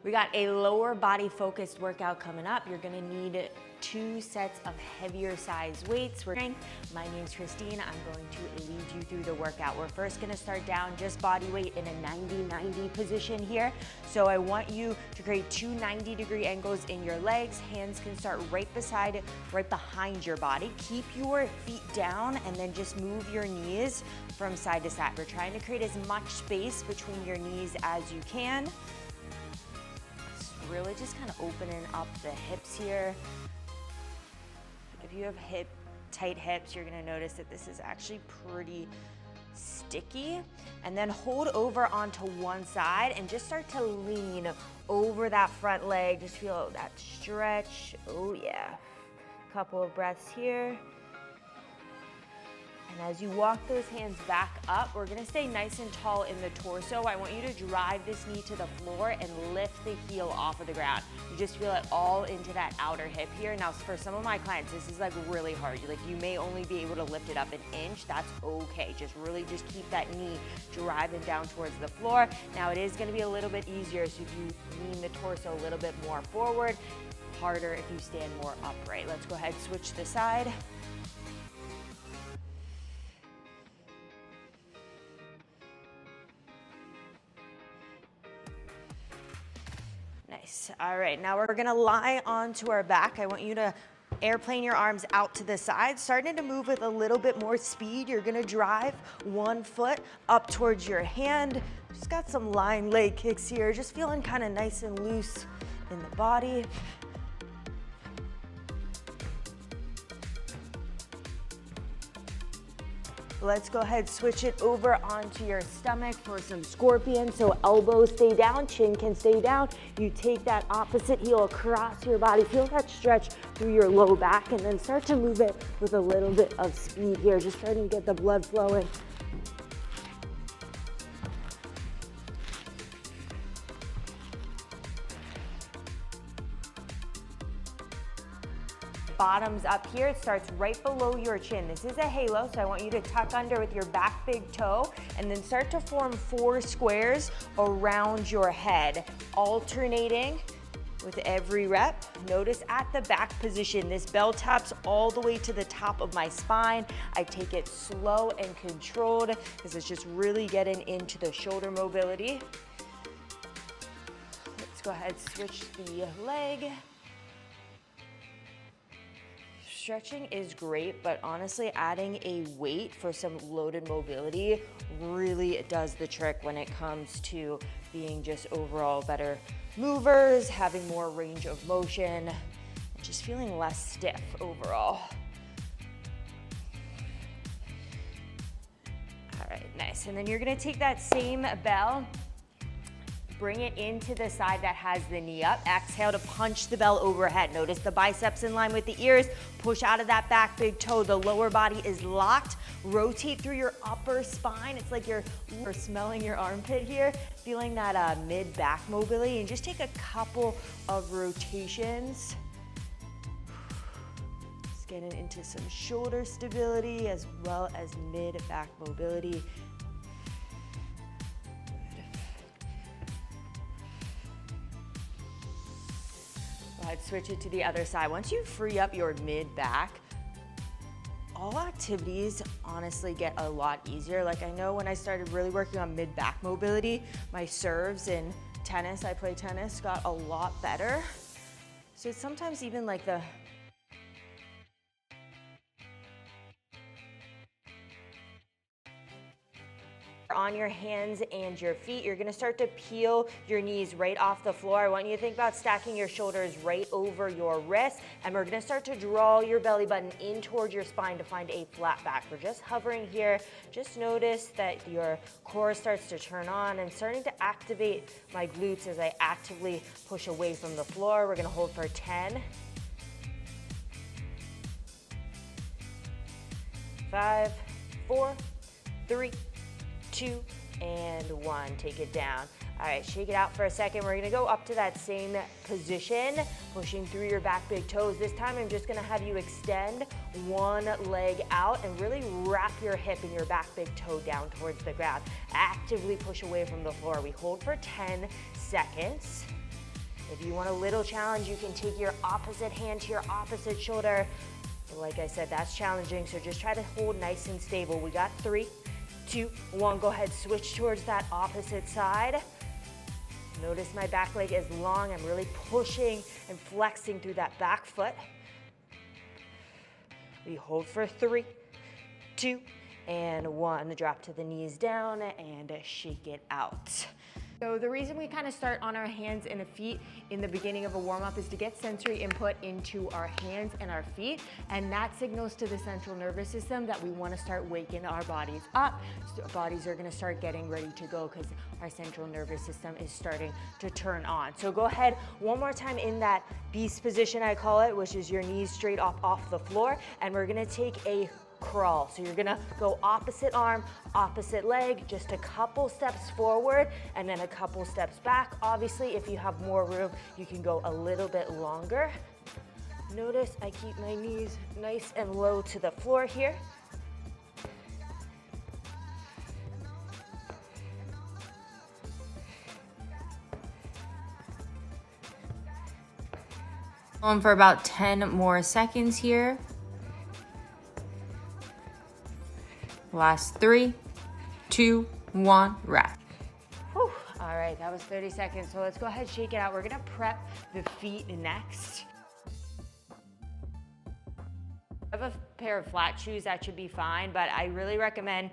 We got a lower body focused workout coming up. You're gonna need 2 sets of heavier size weights. My name's Christine. I'm going to lead you through the workout. We're first gonna start down just body weight in a 90-90 position here. So I want you to create 2 90-degree angles in your legs. Hands can start right behind your body. Keep your feet down and then just move your knees from side to side. We're trying to create as much space between your knees as you can. Really just kind of opening up the hips here. If you have tight hips, you're gonna notice that this is actually pretty sticky. And then hold over onto one side and just start to lean over that front leg. Just feel that stretch. Oh yeah. Couple of breaths here. And as you walk those hands back up, we're gonna stay nice and tall in the torso. I want you to drive this knee to the floor and lift the heel off of the ground. You just feel it all into that outer hip here. Now, for some of my clients, this is like really hard. You may only be able to lift it up an inch. That's okay. Just keep that knee driving down towards the floor. Now, it is gonna be a little bit easier, so if you lean the torso a little bit more forward, harder if you stand more upright. Let's go ahead, switch the side. Nice. All right, now we're gonna lie onto our back. I want you to airplane your arms out to the side, starting to move with a little bit more speed. You're gonna drive one foot up towards your hand. Just got some lying leg kicks here, just feeling kind of nice and loose in the body. Let's go ahead, switch it over onto your stomach for some scorpion. So elbows stay down, chin can stay down. You take that opposite heel across your body. Feel that stretch through your low back and then start to move it with a little bit of speed here. Just starting to get the blood flowing. Bottoms up here, it starts right below your chin. This is a halo, so I want you to tuck under with your back big toe and then start to form 4 squares around your head, alternating with every rep. Notice at the back position, this bell taps all the way to the top of my spine. I take it slow and controlled because it's just really getting into the shoulder mobility. Let's go ahead, switch the leg. Stretching is great, but honestly, adding a weight for some loaded mobility really does the trick when it comes to being just overall better movers, having more range of motion, and just feeling less stiff overall. All right, nice. And then you're gonna take that same bell, bring it into the side that has the knee up. Exhale to punch the bell overhead. Notice the biceps in line with the ears. Push out of that back big toe. The lower body is locked. Rotate through your upper spine. It's like you're smelling your armpit here, feeling that mid-back mobility. And just take a couple of rotations. Just getting into some shoulder stability as well as mid-back mobility. I'd switch it to the other side. Once you free up your mid-back, all activities honestly get a lot easier. Like I know when I started really working on mid-back mobility, my serves in tennis, I play tennis, got a lot better. So it's sometimes even like the on your hands and your feet. You're gonna start to peel your knees right off the floor. I want you to think about stacking your shoulders right over your wrists, and we're gonna start to draw your belly button in towards your spine to find a flat back. We're just hovering here. Just notice that your core starts to turn on and starting to activate my glutes as I actively push away from the floor. We're gonna hold for 10, 5, 4, 3, 2, and 1. Take it down. All right, shake it out for a second. We're gonna go up to that same position, pushing through your back big toes. This time I'm just gonna have you extend one leg out and really wrap your hip and your back big toe down towards the ground. Actively push away from the floor. We hold for 10 seconds. If you want a little challenge, you can take your opposite hand to your opposite shoulder. But like I said, that's challenging, so just try to hold nice and stable. We got 3, 2, 1. Go ahead, switch towards that opposite side. Notice my back leg is long. I'm really pushing and flexing through that back foot. We hold for 3, 2, and 1. Drop to the knees down and shake it out. So the reason we kind of start on our hands and feet in the beginning of a warm-up is to get sensory input into our hands and our feet, and that signals to the central nervous system that we want to start waking our bodies up. So our bodies are going to start getting ready to go because our central nervous system is starting to turn on. So go ahead one more time in that beast position, I call it, which is your knees straight up off the floor, and we're going to take a crawl. So you're gonna go opposite arm, opposite leg, just a couple steps forward and then a couple steps back. Obviously, if you have more room, you can go a little bit longer. Notice I keep my knees nice and low to the floor here. On for about 10 more seconds here. Last 3, 2, 1, rest. Whew. All right, that was 30 seconds. So let's go ahead and shake it out. We're gonna prep the feet next. I have a pair of flat shoes, that should be fine, but I really recommend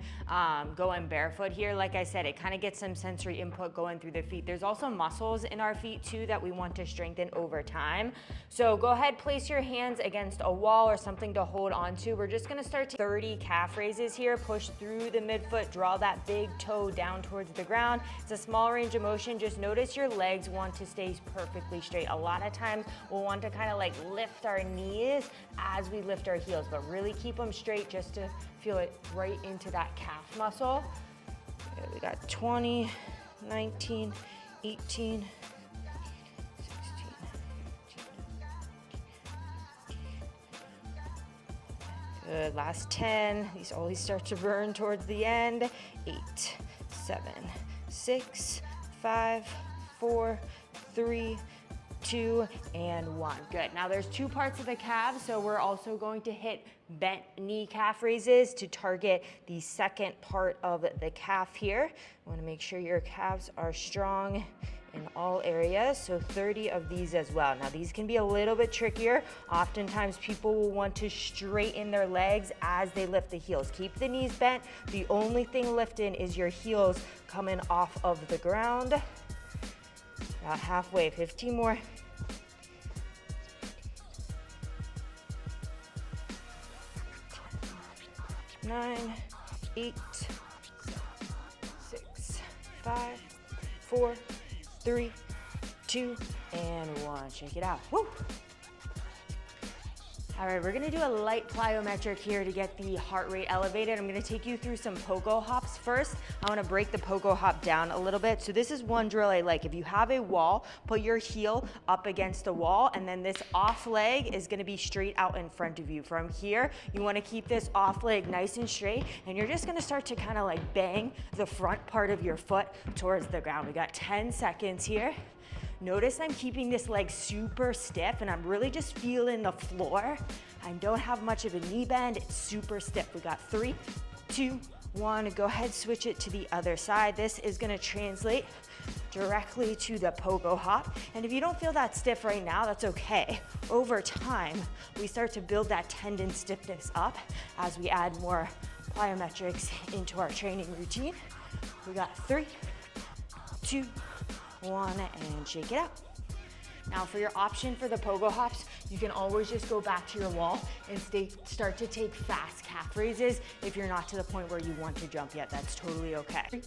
going barefoot here. Like I said, it kind of gets some sensory input going through the feet. There's also muscles in our feet too that we want to strengthen over time. So go ahead, place your hands against a wall or something to hold on to. We're just gonna start 30 calf raises here. Push through the midfoot, draw that big toe down towards the ground. It's a small range of motion. Just notice your legs want to stay perfectly straight. A lot of times we'll want to kind of like lift our knees as we lift our heels, but really keep them straight just to feel it right into that calf muscle. Okay, we got 20, 19, 18, 16, 17. Good, last 10. These always start to burn towards the end. 8, 7, 6, 5, 4, 3, 2, and 1. Good. Now there's 2 parts of the calves, so we're also going to hit bent knee calf raises to target the second part of the calf here. You want to make sure your calves are strong in all areas, so 30 of these as well. Now these can be a little bit trickier. Oftentimes people will want to straighten their legs as they lift the heels. Keep the knees bent. The only thing lifting is your heels coming off of the ground. About halfway, 15 more. 9, 8, 6, 5, 4, 3, 2, and 1. Shake it out. Woo! All right, we're gonna do a light plyometric here to get the heart rate elevated. I'm gonna take you through some pogo hops first. I wanna break the pogo hop down a little bit. So this is one drill I like. If you have a wall, put your heel up against the wall, and then this off leg is gonna be straight out in front of you. From here, you wanna keep this off leg nice and straight, and you're just gonna start to kind of like bang the front part of your foot towards the ground. We got 10 seconds here. Notice I'm keeping this leg super stiff and I'm really just feeling the floor. I don't have much of a knee bend, it's super stiff. We got 3, 2, 1, go ahead, switch it to the other side. This is gonna translate directly to the pogo hop. And if you don't feel that stiff right now, that's okay. Over time, we start to build that tendon stiffness up as we add more plyometrics into our training routine. We got 3, 2, 1, and shake it out. Now for your option for the pogo hops, you can always just go back to your wall and start to take fast calf raises if you're not to the point where you want to jump yet. That's totally okay. 3,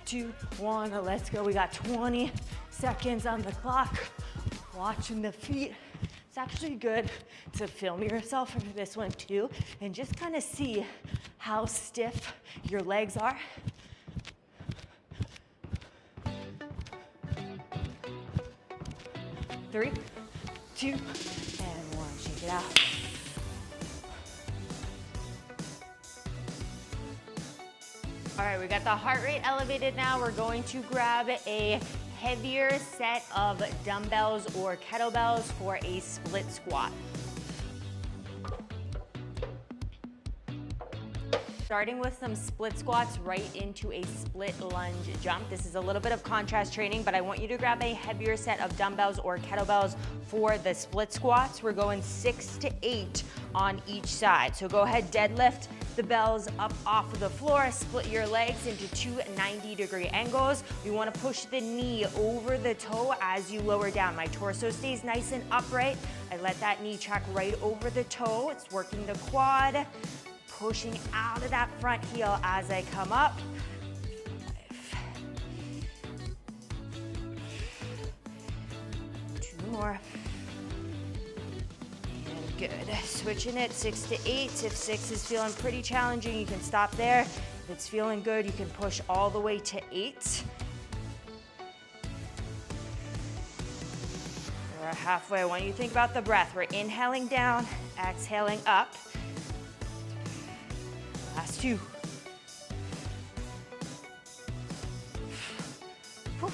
2, 1, let's go. We got 20 seconds on the clock. Watching the feet. It's actually good to film yourself for this one too and just kind of see how stiff your legs are. 3, 2, and 1. Shake it out. All right, we got the heart rate elevated now. We're going to grab a heavier set of dumbbells or kettlebells for a split squat. Starting with some split squats right into a split lunge jump. This is a little bit of contrast training, but I want you to grab a heavier set of dumbbells or kettlebells for the split squats. We're going 6 to 8 on each side. So go ahead, deadlift the bells up off of the floor, split your legs into two 90-degree angles. You wanna push the knee over the toe as you lower down. My torso stays nice and upright. I let that knee track right over the toe. It's working the quad. Pushing out of that front heel as I come up. 2 more. And good. Switching it 6 to 8. If 6 is feeling pretty challenging, you can stop there. If it's feeling good, you can push all the way to 8. We're halfway. When you think about the breath, we're inhaling down, exhaling up. Last 2. Whew.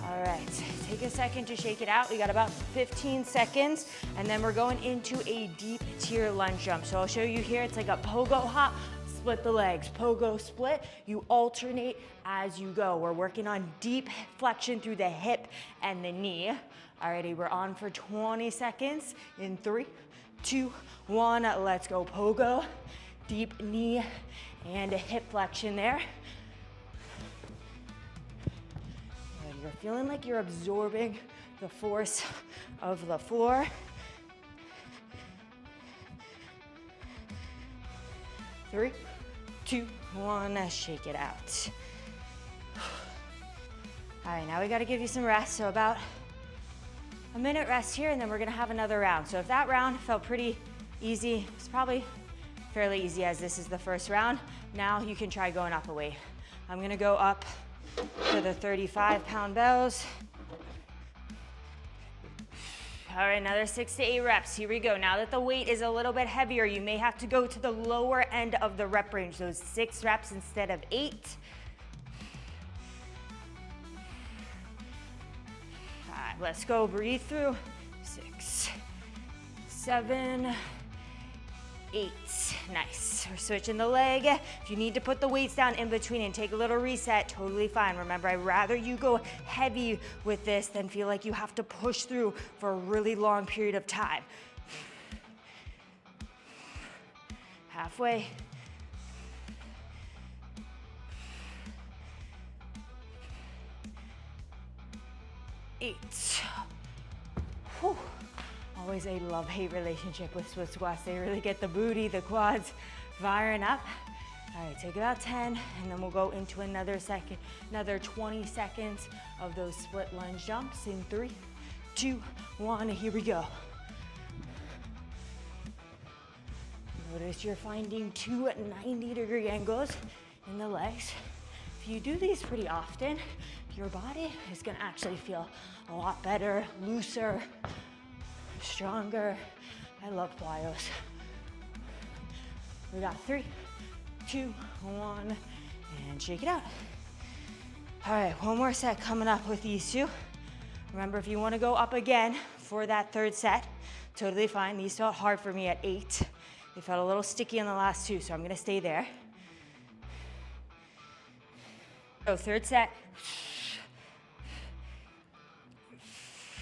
All right, take a second to shake it out. We got about 15 seconds, and then we're going into a deep tier lunge jump. So I'll show you here, it's like a pogo hop, split the legs, pogo split. You alternate as you go. We're working on deep flexion through the hip and the knee. Alrighty, we're on for 20 seconds. In 3, 2, 1, let's go pogo. Deep knee and a hip flexion there. And you're feeling like you're absorbing the force of the floor. 3, 2, 1, shake it out. All right, now we gotta give you some rest. So about a minute rest here, and then we're gonna have another round. So if that round felt pretty easy, it's probably fairly easy as this is the first round. Now you can try going up a weight. I'm gonna go up to the 35-pound bells. All right, another 6 to 8 reps. Here we go. Now that the weight is a little bit heavier, you may have to go to the lower end of the rep range, those 6 reps instead of 8. All right, let's go. Breathe through. 6, 7, 8. Nice. We're switching the leg. If you need to put the weights down in between and take a little reset, totally fine. Remember, I'd rather you go heavy with this than feel like you have to push through for a really long period of time. Halfway. Eight. Whew. Always a love-hate relationship with split squats. They really get the booty, the quads firing up. All right, take about 10, and then we'll go into another 20 seconds of those split lunge jumps in 3, 2, 1, here we go. Notice you're finding two 90-degree angles in the legs. If you do these pretty often, your body is gonna actually feel a lot better, looser, stronger. I love plyos. We got 3, 2, 1, and shake it out. All right, one more set coming up with these two. Remember, if you wanna go up again for that third set, totally fine. These felt hard for me at 8. They felt a little sticky in the last 2, so I'm gonna stay there. So third set.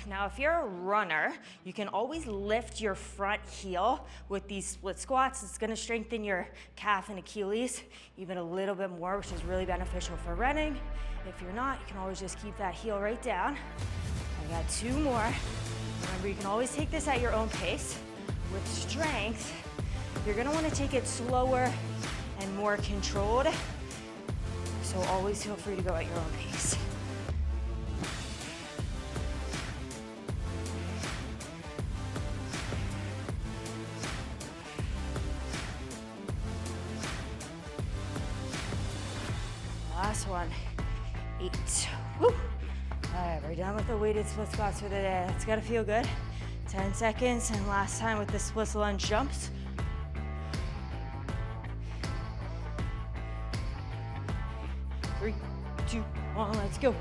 Now, if you're a runner, you can always lift your front heel with these split squats. It's gonna strengthen your calf and Achilles even a little bit more, which is really beneficial for running. If you're not, you can always just keep that heel right down. I got 2 more. Remember, you can always take this at your own pace. With strength, you're gonna wanna take it slower and more controlled. So always feel free to go at your own pace. Last one, 8. Woo. All right, we're done with the weighted split squats for the day. It's gotta feel good. 10 seconds, and last time with the split lunge jumps. 3, 2, 1, let's go.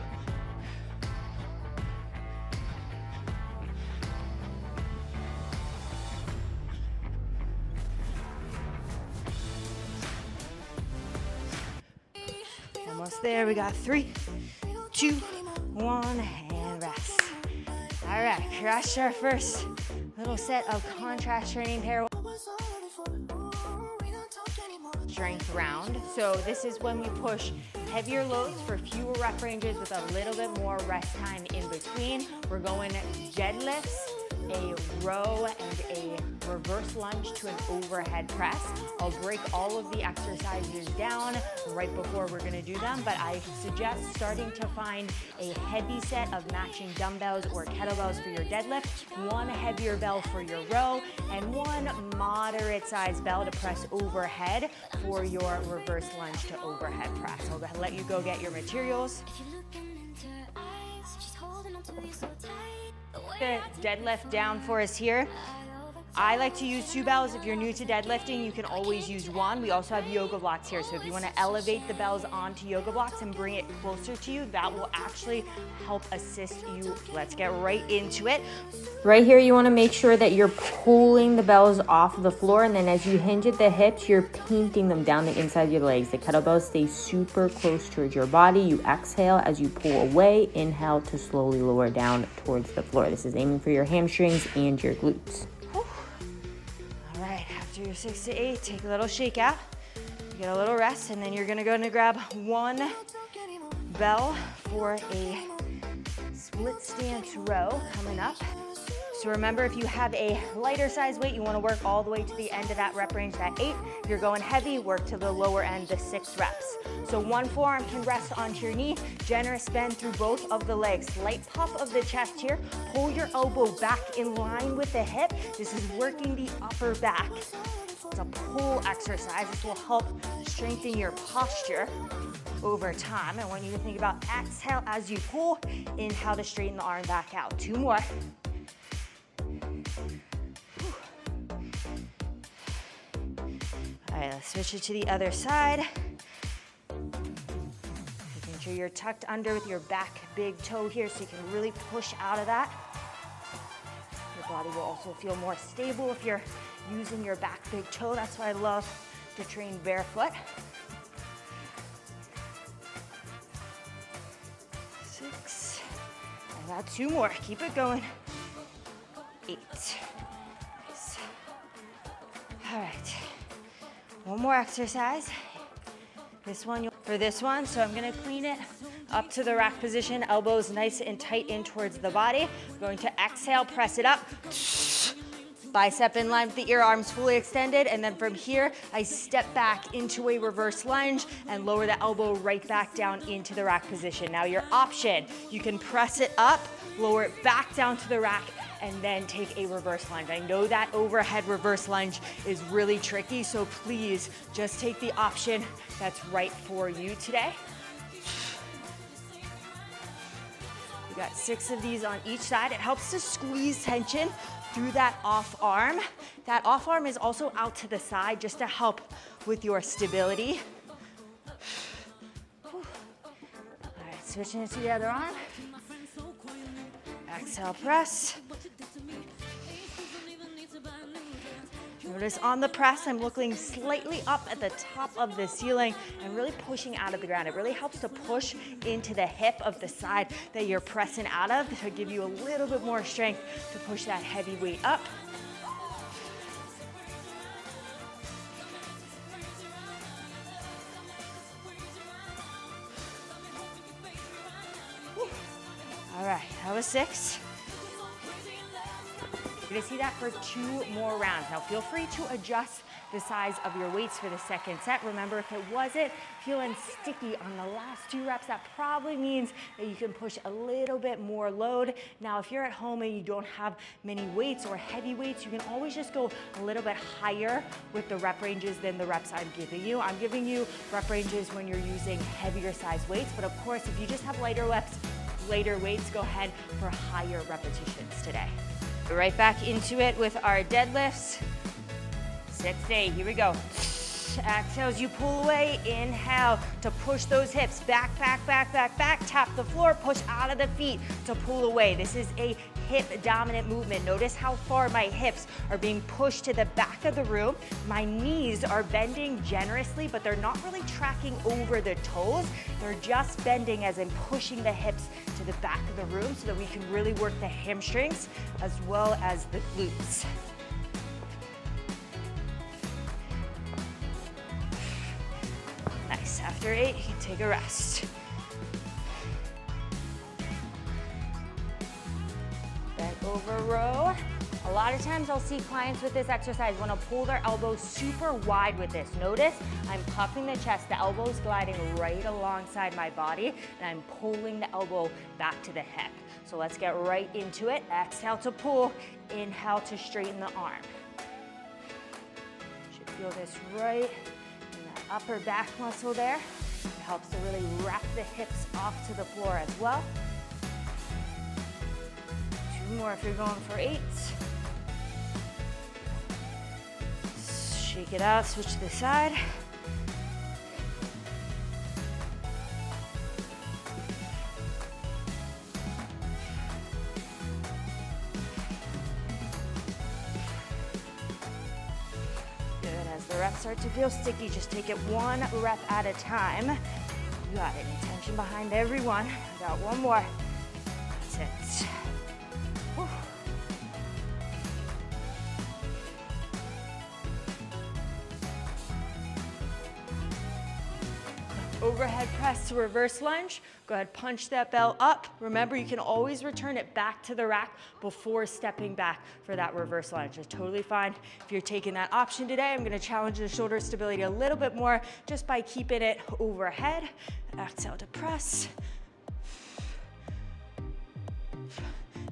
almost there. We got 3, 2, 1, and rest. All right, crush our first little set of contrast training here. Strength round. So this is when we push heavier loads for fewer rep ranges with a little bit more rest time in between. We're going deadlifts, a row, and a reverse lunge to an overhead press. I'll break all of the exercises down right before we're gonna do them, but I suggest starting to find a heavy set of matching dumbbells or kettlebells for your deadlift, one heavier bell for your row, and one moderate sized bell to press overhead for your reverse lunge to overhead press. I'll let you go get your materials. The deadlift down for us here. I like to use 2 bells. If you're new to deadlifting, you can always use 1. We also have yoga blocks here. So if you want to elevate the bells onto yoga blocks and bring it closer to you, that will actually help assist you. Let's get right into it. Right here, you want to make sure that you're pulling the bells off of the floor, and then as you hinge at the hips, you're painting them down the inside of your legs. The kettlebells stay super close towards your body. You exhale as you pull away. Inhale to slowly lower down towards the floor. This is aiming for your hamstrings and your glutes. All right, after your 6 to 8, take a little shake out. You get a little rest, and then you're gonna go and grab 1 bell for a split stance row coming up. So remember, if you have a lighter size weight, you wanna work all the way to the end of that rep range, that 8. If you're going heavy, work to the lower end, the 6 reps. So one forearm can rest onto your knee, generous bend through both of the legs. Light puff of the chest here, pull your elbow back in line with the hip. This is working the upper back. It's a pull exercise. This will help strengthen your posture over time. I want you to think about exhale as you pull, inhale to straighten the arm back out. 2 more. All right, let's switch it to the other side. Making sure you're tucked under with your back big toe here so you can really push out of that. Your body will also feel more stable if you're using your back big toe. That's why I love to train barefoot. 6. I got 2 more. Keep it going. 8. Nice. All right. 1 more exercise. For this one, so I'm gonna clean it up to the rack position, elbows nice and tight in towards the body. I'm going to exhale, press it up. Bicep in line with the ear, arms fully extended, and then from here, I step back into a reverse lunge and lower the elbow right back down into the rack position. Now your option, you can press it up, lower it back down to the rack, and then take a reverse lunge. I know that overhead reverse lunge is really tricky, so please just take the option that's right for you today. We got 6 of these on each side. It helps to squeeze tension through that off arm. That off arm is also out to the side just to help with your stability. All right, switching it to the other arm. Exhale, press. Notice on the press, I'm looking slightly up at the top of the ceiling and really pushing out of the ground. It really helps to push into the hip of the side that you're pressing out of to give you a little bit more strength to push that heavy weight up. All right, that was 6. You're gonna see that for 2 more rounds. Now feel free to adjust the size of your weights for the second set. Remember, if it wasn't feeling sticky on the last 2 reps, that probably means that you can push a little bit more load. Now, if you're at home and you don't have many weights or heavy weights, you can always just go a little bit higher with the rep ranges than the reps I'm giving you. I'm giving you rep ranges when you're using heavier size weights, but of course, if you just have lighter weights, go ahead for higher repetitions today. Right back into it with our deadlifts. 6 to 8, here we go. Exhale as you pull away. Inhale to push those hips back, back, back, back, back. Tap the floor, push out of the feet to pull away. This is a hip dominant movement. Notice how far my hips are being pushed to the back of the room. My knees are bending generously, but they're not really tracking over the toes. They're just bending as I'm pushing the hips to the back of the room so that we can really work the hamstrings as well as the glutes. Nice. After 8, you can take a rest. Bent over row. A lot of times I'll see clients with this exercise want to pull their elbows super wide with this. Notice I'm puffing the chest, the elbow's gliding right alongside my body, and I'm pulling the elbow back to the hip. So let's get right into it. Exhale to pull, inhale to straighten the arm. Should feel this right in that upper back muscle there. It helps to really wrap the hips off to the floor as well. 2 more if you're going for 8. Shake it out, switch to the side. Good, as the reps start to feel sticky, just take it 1 rep at a time. You got it, intention behind every one. I got 1 more, that's it. Whew. Overhead press to reverse lunge. Go ahead, punch that bell up. Remember, you can always return it back to the rack before stepping back for that reverse lunge. It's totally fine if you're taking that option today. I'm gonna challenge the shoulder stability a little bit more just by keeping it overhead. Exhale to press.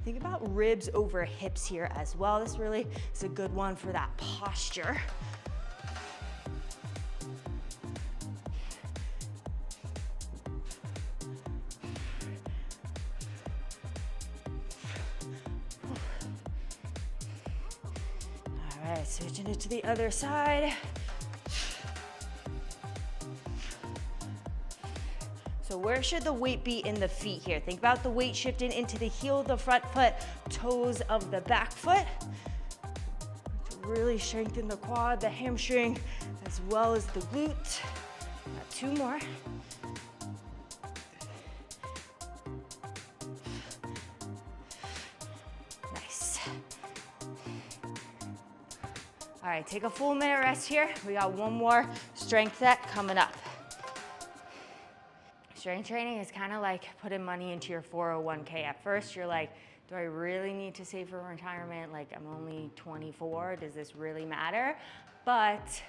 Think about ribs over hips here as well. This really is a good one for that posture. All right, switching it to the other side. So where should the weight be in the feet here? Think about the weight shifting into the heel of the front foot, toes of the back foot. To really strengthen the quad, the hamstring, as well as the glute. Got 2 more. Nice. All right, take a full minute rest here. We got 1 more strength set coming up. Strength training is kind of like putting money into your 401k. At first, you're like, do I really need to save for retirement? Like, I'm only 24, does this really matter? But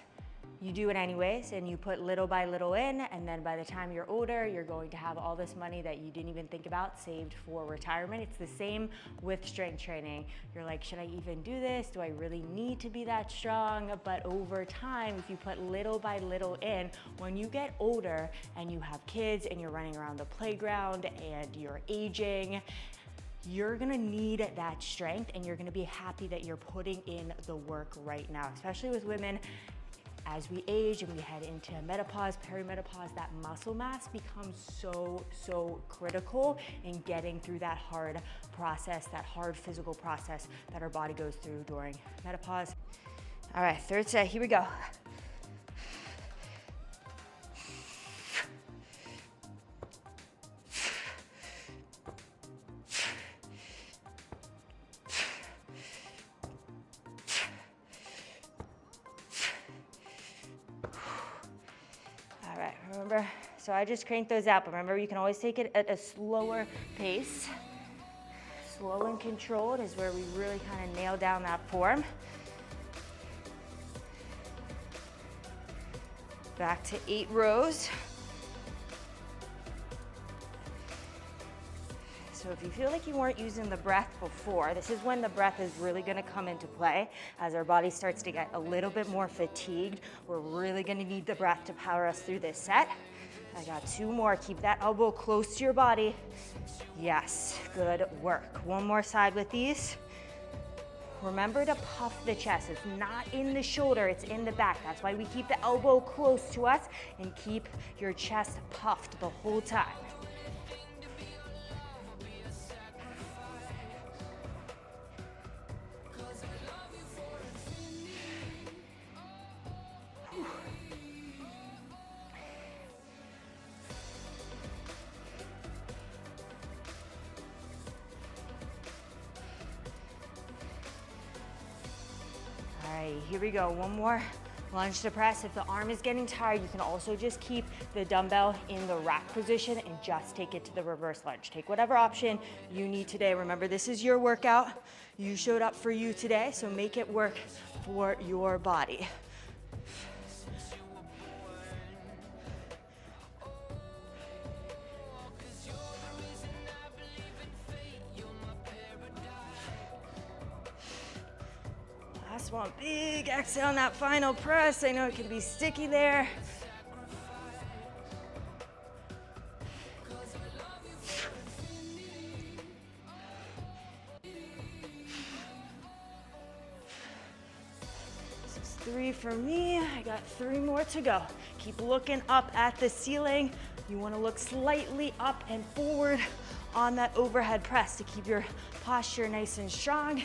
you do it anyways, and you put little by little in, and then by the time you're older, you're going to have all this money that you didn't even think about saved for retirement. It's the same with strength training. You're like, should I even do this? Do I really need to be that strong? But over time, if you put little by little in, when you get older and you have kids and you're running around the playground and you're aging, you're gonna need that strength, and you're gonna be happy that you're putting in the work right now, especially with women. As we age and we head into menopause, perimenopause, that muscle mass becomes so critical in getting through that hard process, that hard physical process that our body goes through during menopause. All right, 3rd set, here we go. Remember, so I just cranked those out, but remember, you can always take it at a slower pace. Slow and controlled is where we really kind of nail down that form. Back to 8 rows. So if you feel like you weren't using the breath before, this is when the breath is really gonna come into play. As our body starts to get a little bit more fatigued, we're really gonna need the breath to power us through this set. I got 2 more. Keep that elbow close to your body. Yes, good work. 1 more side with these. remember to puff the chest. It's not in the shoulder, it's in the back. That's why we keep the elbow close to us and keep your chest puffed the whole time. Here we go, one more lunge to press. If the arm is getting tired, you can also just keep the dumbbell in the rack position and just take it to the reverse lunge. Take whatever option you need today. Remember, this is your workout. You showed up for you today, so make it work for your body. Last one, big exhale on that final press. I know it can be sticky there. This is 3 for me. I got 3 more to go. Keep looking up at the ceiling. You want to look slightly up and forward on that overhead press to keep your posture nice and strong.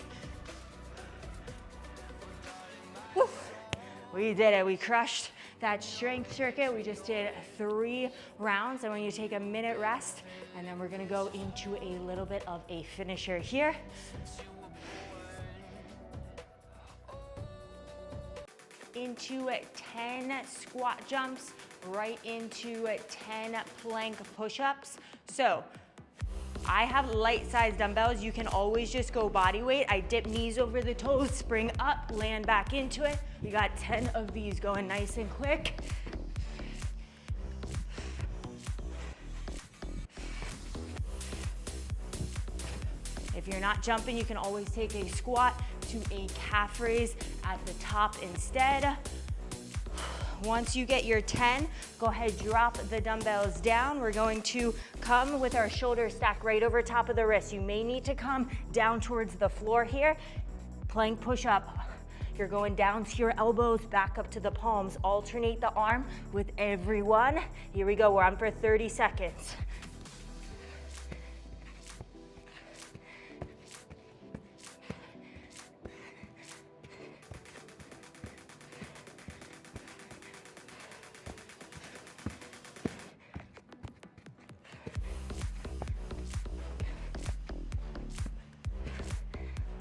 We did it. We crushed that strength circuit. We just did 3 rounds. I want you to take a minute rest, and then we're gonna go into a little bit of a finisher here. Into 10 squat jumps, right into 10 plank push-ups. So I have light-sized dumbbells. You can always just go body weight. I dip knees over the toes, spring up, land back into it. We got 10 of these going nice and quick. If you're not jumping, you can always take a squat to a calf raise at the top instead. Once you get your 10, go ahead, drop the dumbbells down. We're going to come with our shoulders stacked right over top of the wrist. You may need to come down towards the floor here. Plank push-up. You're going down to your elbows, back up to the palms. Alternate the arm with every one. Here we go, we're on for 30 seconds.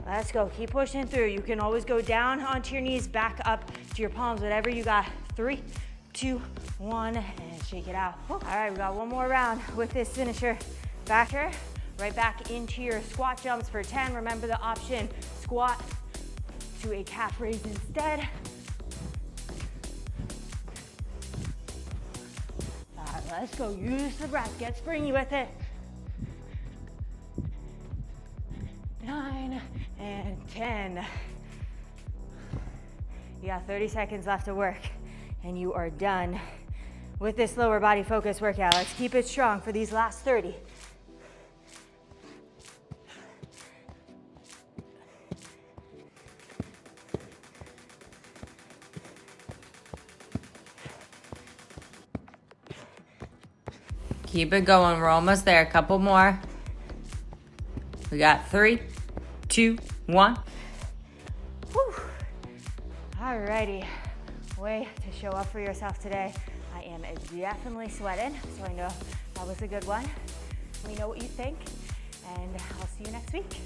Let's go, keep pushing through. You can always go down onto your knees, back up to your palms, whatever you got. 3, 2, 1, and shake it out. All right, we got one more round with this finisher. Back here, right back into your squat jumps for 10. Remember the option, squat to a calf raise instead. All right, let's go, use the breath, get springy with it. 9 and 10. You got 30 seconds left to work and you are done with this lower body focus workout. Let's keep it strong for these last 30. Keep it going. We're almost there. A couple more. We got 3, 2, 1. Whew. Alrighty, way to show up for yourself today. I am definitely sweating, so I know that was a good one. Let me know what you think, and I'll see you next week.